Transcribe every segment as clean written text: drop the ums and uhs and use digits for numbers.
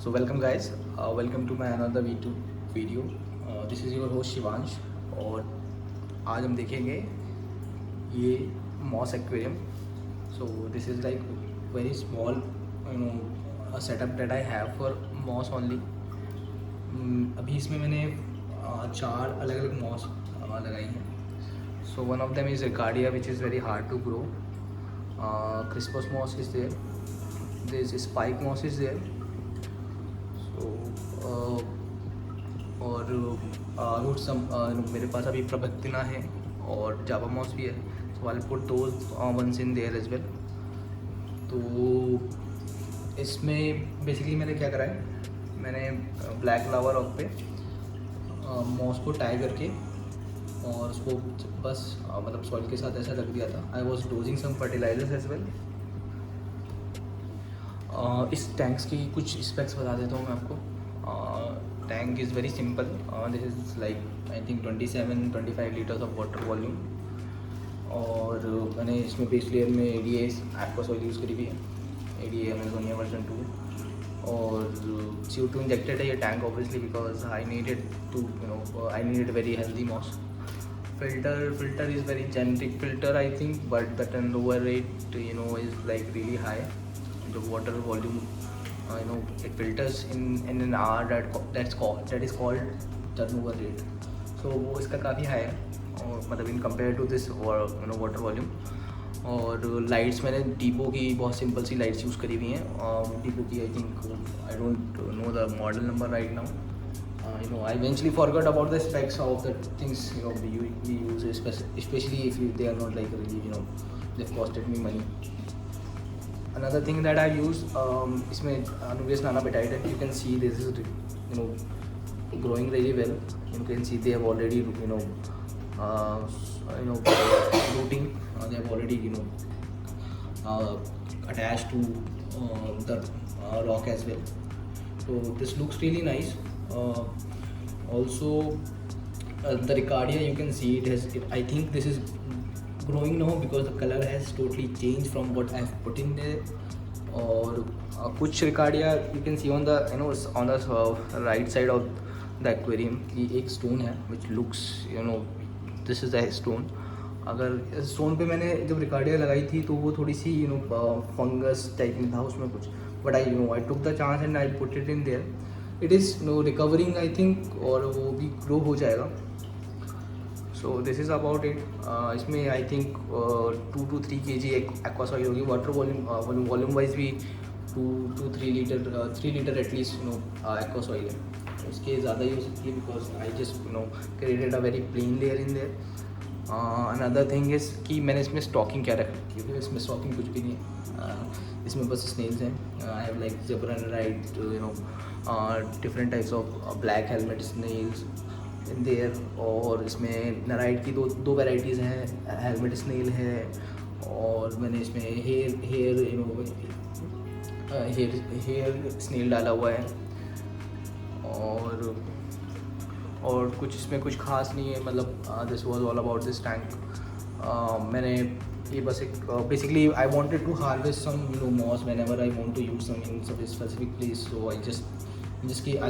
So welcome guys, welcome to my another video. This is your host Shivansh और आज हम देखेंगे ये moss aquarium. So this is like very small setup that I have for moss only. अभी इसमें मैंने 4 अलग अलग मॉस लगाई हैं. So one of them is Arcadia, which is very hard to grow. Crispus moss is there. This spike moss is there. और root सम मेरे पास अभी प्रबक्तिना है और जावा मॉस भी है. So I put those ones in there as well. तो इसमें basically मैंने क्या करा है, मैंने ब्लैक लावा रॉक पे मॉस को टाई करके और उसको बस मतलब सॉइल के साथ ऐसा रख दिया था. I was dosing some fertilisers as well. इस टैंक्स की कुछ स्पेक्स बता देता हूँ मैं आपको. Tank is very simple. This is like I think 27-25 litres of water volume. और मैंने इसमें बेस लेयर में ADA एक्वा सॉइल यूज़ करी हुई है, ADA अमेजोनिया वर्जन 2. और CO2 इंजेक्टेड है ये tank obviously because I needed very healthy moss. filter is very generic filter I think, but the turnover rate is like really high. The water volume it filters in an hour. that is called turnover rate. So वो इसका काफ़ी high है और मतलब in compare to this water volume. और lights मैंने डीपो की बहुत सिंपल सी लाइट्स यूज़ करी हुई हैं. डीपो की I think I don't know the model number right now. I eventually forgot about the specs of the things we use, especially if they are not like really they've costed me money. Another thing that I've used, इसमें anubias nana petite. You can see this is growing really well. You can see they have already rooting. They have already attached to the rock as well. So this looks really nice. Also the Ricardia, you can see I think this is growing now because the color has totally changed from what I have put in there. और कुछ Ricardia you can see on the on the right side of the aquarium की एक stone है which looks this is a stone. अगर stone पे मैंने जब Ricardia लगाई थी तो वो थोड़ी सी फंगस टाइप में था उसमें कुछ, but I took the chance and I put it in there. It is recovering I think और वो भी ग्रो हो जाएगा. So this is about it. इसमें I think 2 to 3 kg aqua soil होगी. वाटर वॉल्यूम वाइज भी 2 to 3 litre at least aqua soil है. इसके ज़्यादा ही हो सकती है because I just created a very plain layer in there. Another thing is कि मैंने इसमें स्टॉकिंग क्या रखी है, क्योंकि इसमें स्टॉकिंग कुछ भी नहीं है. इसमें बस स्नेल्स हैं. I have like zebra nerite, different types of black helmet snails in there. और इसमें nerite की दो वेराइटीज़ हैं. हेलमेट स्नेल है और मैंने इसमें हेयर स्नेल डाला हुआ है. और कुछ इसमें कुछ खास नहीं है. मतलब this was all about this tank. मैंने ये बस एक basically I wanted to harvest some moss whenever I want to use some in some specific place. So I'll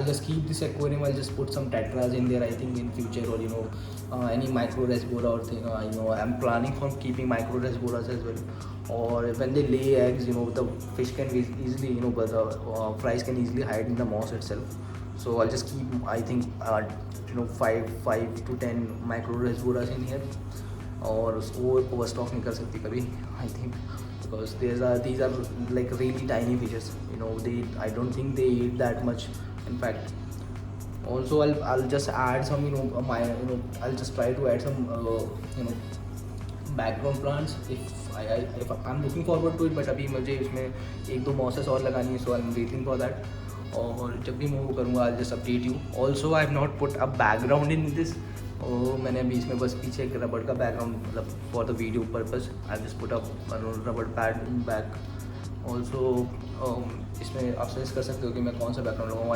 just keep this aquarium. I'll just put some tetras in there I think in future, or any micro rasbora or thing. I'm planning for keeping micro rasboras as well. Or when they lay eggs, the fish can easily but the flies can easily hide in the moss itself. So I'll just keep I think 5 to 10 micro rasboras in here. और वो over stock नहीं कर सकती कभी I think because these are like really tiny fishes. I don't think they eat that much in fact. Also I'll just add some I'll just try to add some background plants if I'm looking forward to it. but अभी मुझे इसमें 1-2 mosses और लगानी है. so I'm waiting for that. और जब भी मैं वो करूँगा I'll just update you. Also I have not put a background in this. और मैंने अभी इसमें बस पीछे एक रबड़ का बैकग्राउंड मतलब for the video purpose I just put up रबड़ पैड बैक. ऑल्सो इसमें आप सजेस्ट कर सकते हो कि मैं कौन सा बैकग्राउंड लगाऊँ.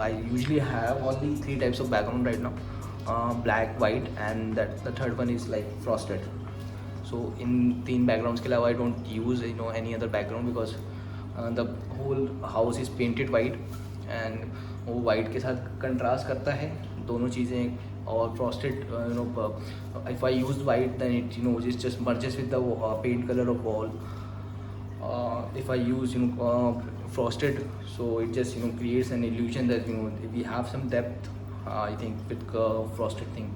I usually have only 3 types of background right now, black, white and the third one is like frosted. So in 3 backgrounds के अलावा I don't use any other background because the whole house is painted white. And वो white के साथ contrast करता है दोनों चीज़ें. और frosted if I use white then it just merges with the paint color of wall. If I use frosted, so it just creates an illusion that we have some depth. I think with frosted thing,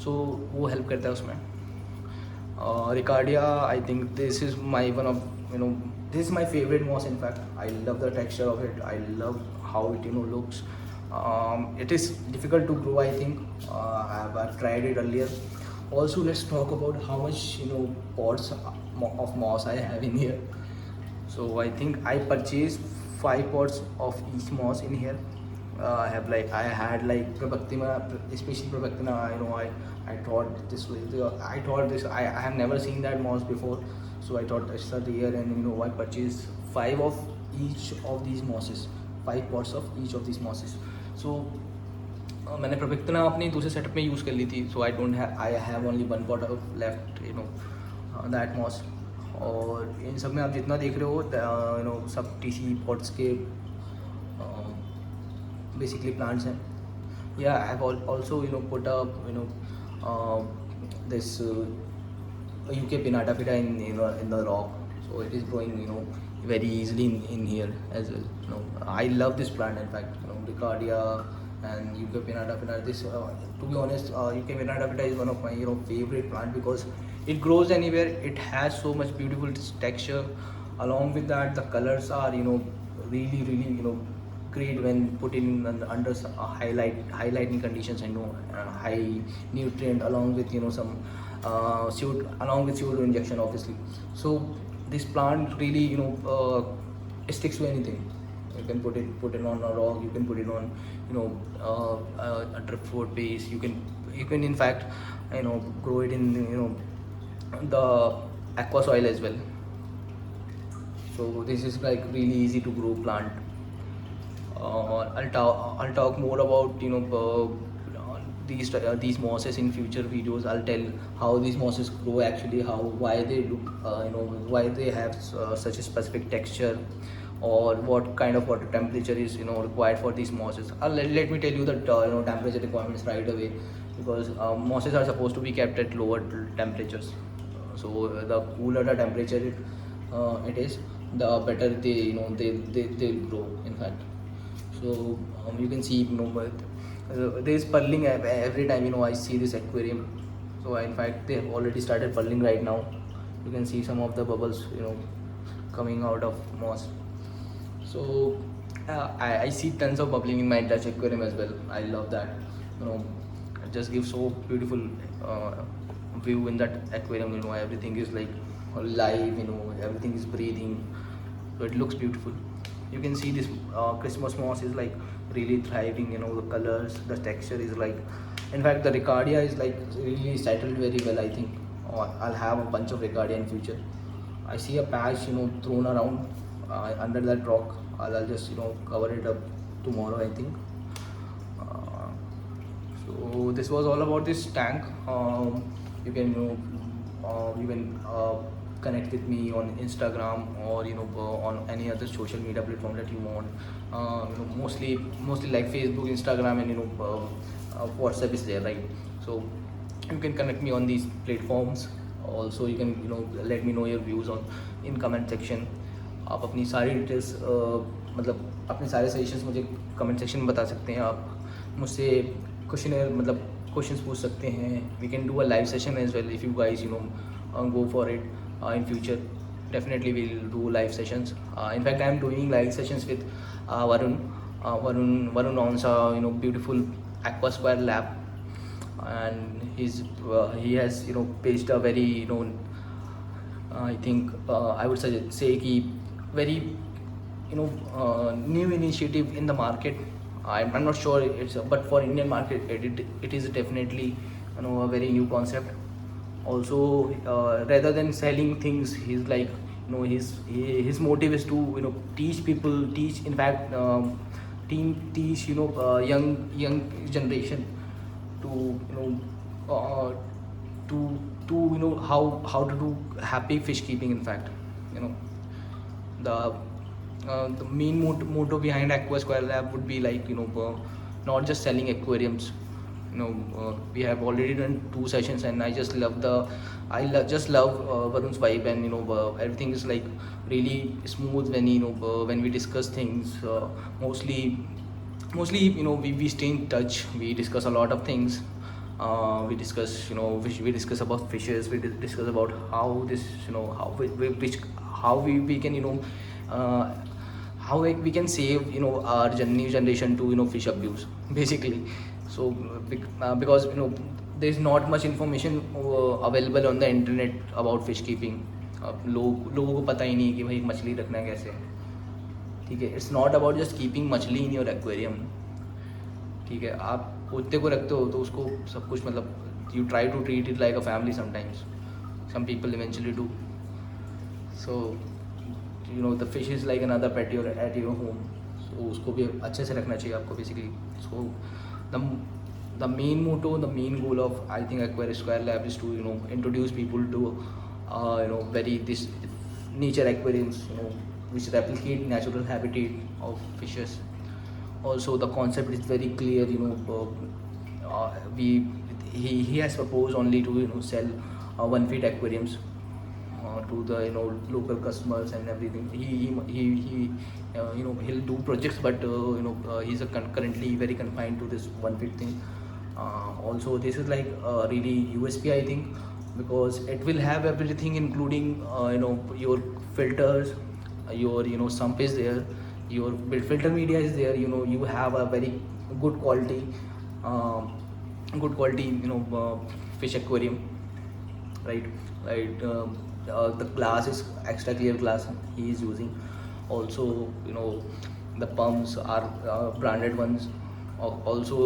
so वो help करता है उसमें. Ricardia, I think this is my one of this is my favorite moss. In fact, I love the texture of it. I love how it looks. It is difficult to grow, I think. I've tried it earlier. Also, let's talk about how much pots of moss I have in here. So I think I purchased 5 pots of each moss in here. I had like Prabhaktima, especially Prabhaktima. I thought this. I have never seen that moss before, so I thought it's the year, and I purchased 5 of each of these mosses, 5 pots of each of these mosses. So मैंने प्रभक्तना अपनी दूसरे setup में use कर ली थी. So I have only 1 pot of left that moss. और इन सब में आप जितना देख रहे हो सब टीसी पॉट्स के बेसिकली प्लांट्स हैं. या I have also put up this UK pinataphyta in the rock, so it is growing very easily in here as well. I love this plant. In fact, Ricardia and UK pinataphyta. This, to be honest, UK pinataphyta is one of my favorite plant because it grows anywhere. It has so much beautiful texture. Along with that, the colors are really great when put in under highlighting conditions and high nutrient along with some pseudo injection obviously. So this plant really it sticks to anything. You can put it on a rock, you can put it on a driftwood base, you can in fact grow it in the aqua soil as well. So this is like really easy to grow plant. I'll talk more about these mosses in future videos. I'll tell how these mosses grow actually, why they look why they have such a specific texture, or what kind of water temperature is required for these mosses. Let me tell you the temperature requirements right away, because mosses are supposed to be kept at lower temperatures. So the cooler the temperature it is, the better they'll grow in fact. So you can see there is purling every time I see this aquarium. So in fact they have already started purling right now. You can see some of the bubbles coming out of moss. So I see tons of bubbling in my Dutch aquarium as well. I love that. It just gives so beautiful view in that aquarium. Everything is like alive, everything is breathing, so it looks beautiful. You can see this Christmas moss is like really thriving. The colors, the texture is like, in fact the Ricardia is like really settled very well. I think I'll have a bunch of Ricardia in future. I see a patch thrown around under that rock. I'll just cover it up tomorrow, I think. So this was all about this tank. You can connect with me on Instagram, or on any other social media platform that you want. Mostly like Facebook, Instagram, and WhatsApp is there, right? So you can connect me on these platforms. Also you can let me know your views on in comment section. आप अपनी सारी details मतलब अपने सारे suggestions मुझे comment section में बता सकते हैं. आप मुझसे क्वेश्चंस पूछ सकते हैं. We can do a live session as well if you guys go for it in future. Definitely we'll do live sessions. In fact I am doing live sessions with Varun owns a beautiful aquasquare lab, and he has paged a very I think I would say कि very new initiative in the market. I'm not sure but for Indian market it is definitely a very new concept. Also rather than selling things, he's like his motive is to teach people, in fact teach young generation to how to do happy fish keeping. In fact the the main motto behind Aqua Square Lab would be like, not just selling aquariums. We have already done 2 sessions, and I just love just love Varun's vibe, and everything is like really smooth when when we discuss things. Mostly we stay in touch. We discuss a lot of things. We discuss we discuss about fishes. We discuss about how this how we can uh, how we can save our new generation to fish abuse basically. So because there is not much information available on the internet about fish keeping. लोगों को पता ही नहीं कि भाई मछली रखना कैसे है. ठीक है, it's not about just keeping मछली इन योर एक्वेरियम. ठीक है, आप कुत्ते को रखते हो तो उसको सब कुछ मतलब you try to treat it like a family sometimes. Some people eventually do. So the fish is like another pet at your home. So उसको भी अच्छे से रखना चाहिए आपको basically. So the main motto, the main goal of I think Aquarium Square Lab is to introduce people to very this nature aquariums which replicate natural habitat of fishes. Also the concept is very clear. He has proposed only to sell 1 feet aquariums to the local customers and everything. He'll do projects, but he's currently very confined to this 1 feet thing. Also this is like really USP I think, because it will have everything including your filters, your sump is there, your filter media is there. You have a very good quality fish aquarium, right. The glass is extra clear glass he is using. Also the pumps are branded ones. Also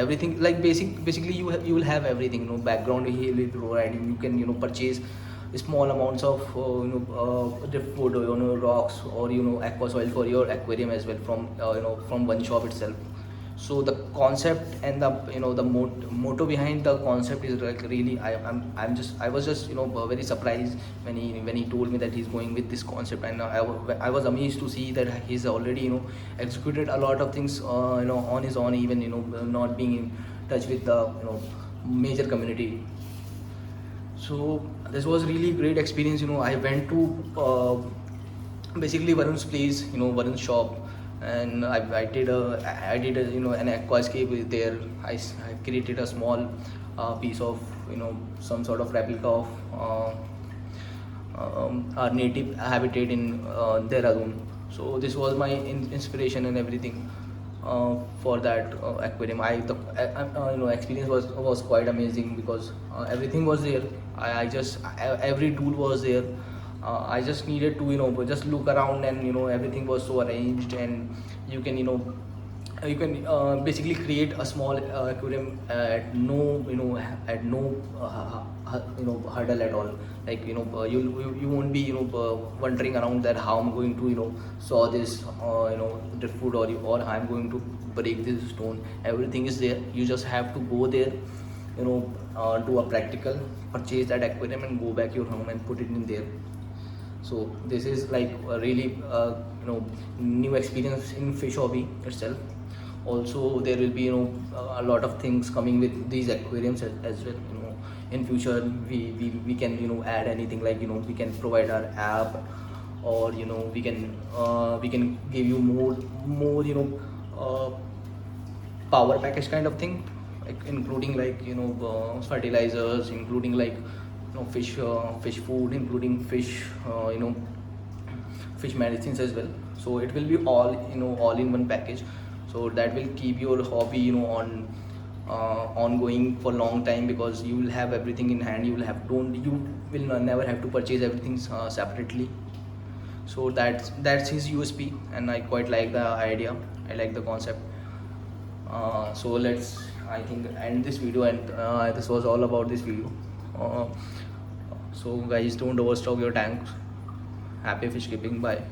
everything like basically you will have everything. Background he will be providing. You can purchase small amounts of drift food, rocks, or aqua soil for your aquarium as well from one shop itself. So the concept and the motto behind the concept is like really I was just very surprised when he told me that he's going with this concept. And I was amazed to see that he's already executed a lot of things on his own, even not being in touch with the major community. So this was really great experience. I went to basically Varun's place, Varun's shop, and I did an aquascape there. I created a small piece of some sort of replica of our native habitat in Dehradun. So this was my inspiration and everything for that aquarium. Experience was quite amazing, because everything was there. Every tool was there. I just needed to just look around, and everything was so arranged, and you can basically create a small aquarium at no hurdle at all. Like you won't be wandering around that how I'm going to saw this drift food, or I'm going to break this stone. Everything is there. You just have to go there, do a practical, purchase that aquarium, and go back your home and put it in there. So this is like a really new experience in fish hobby itself. Also there will be a lot of things coming with these aquariums as well. In future we can add anything, like we can provide our app, or we can give you more power package kind of thing, like including like fertilizers, including like fish food, including fish fish medicines as well. So it will be all all in one package. So that will keep your hobby on ongoing for long time, because you will have everything in hand. You will never have to purchase everything separately. So that's his USP, and I quite like the idea. I like the concept. So let's, I think, end this video, and this was all about this video. So guys, don't overstock your tanks. Happy fish keeping. Bye.